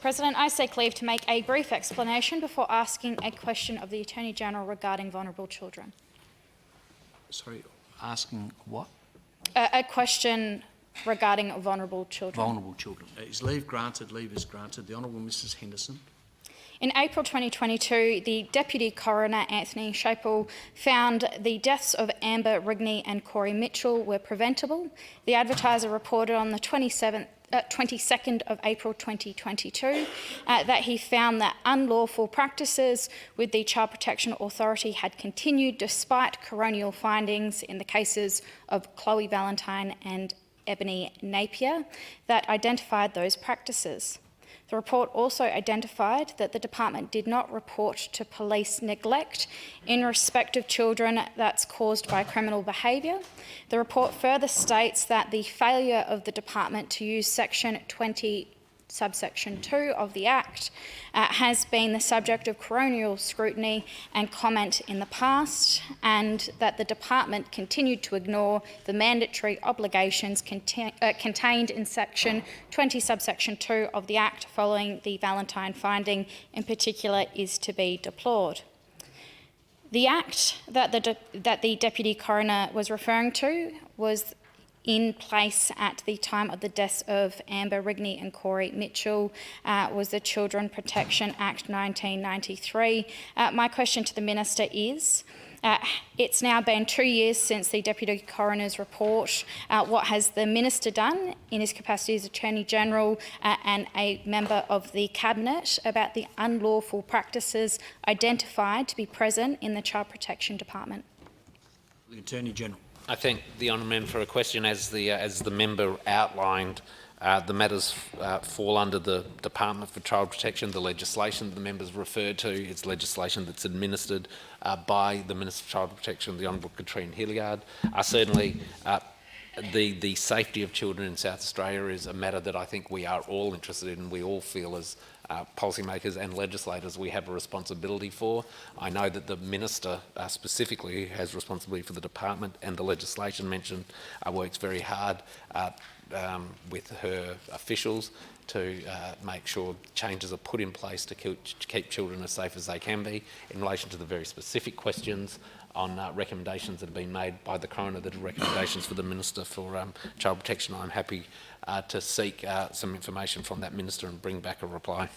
President, I seek leave to make a brief explanation before asking a question of the Attorney-General regarding vulnerable children. Sorry, asking what? A question regarding vulnerable children. Vulnerable children. Is leave granted? Leave is granted. The Honourable Mrs Henderson. In April 2022, the Deputy Coroner, Anthony Shapel, found the deaths of Amber Rigney and Corey Mitchell were preventable. The Advertiser reported on the 22nd of April 2022 that he found that unlawful practices with the Child Protection Authority had continued despite coronial findings in the cases of Chloe Valentine and Ebony Napier that identified those practices. The report also identified that the department did not report to police neglect in respect of children that's caused by criminal behaviour. The report further states that the failure of the department to use Section 20 subsection 2 of the Act has been the subject of coronial scrutiny and comment in the past, and that the department continued to ignore the mandatory obligations contained in Section 20 subsection 2 of the Act following the Valentine finding in particular is to be deplored. The Act that the Deputy Coroner was referring to was in place at the time of the deaths of Amber Rigney and Corey Mitchell, was the Children Protection Act 1993. My question to the Minister is, it's now been 2 years since the Deputy Coroner's report. What has the Minister done in his capacity as Attorney-General and a member of the Cabinet about the unlawful practices identified to be present in the Child Protection Department? The Attorney-General. I thank the honourable member for a question. As the member outlined, the matters fall under the Department for Child Protection. The legislation that the members referred to is legislation that's administered by the Minister for Child Protection, the Honourable Katrina Hilliard. Certainly, the safety of children in South Australia is a matter that I think we are all interested in. We all feel as policymakers and legislators we have a responsibility for. I know that the Minister specifically who has responsibility for the department and the legislation mentioned works very hard with her officials to make sure changes are put in place to keep children as safe as they can be. In relation to the very specific questions on recommendations that have been made by the Coroner, that are recommendations for the Minister for Child Protection, I'm happy to seek some information from that Minister and bring back a reply.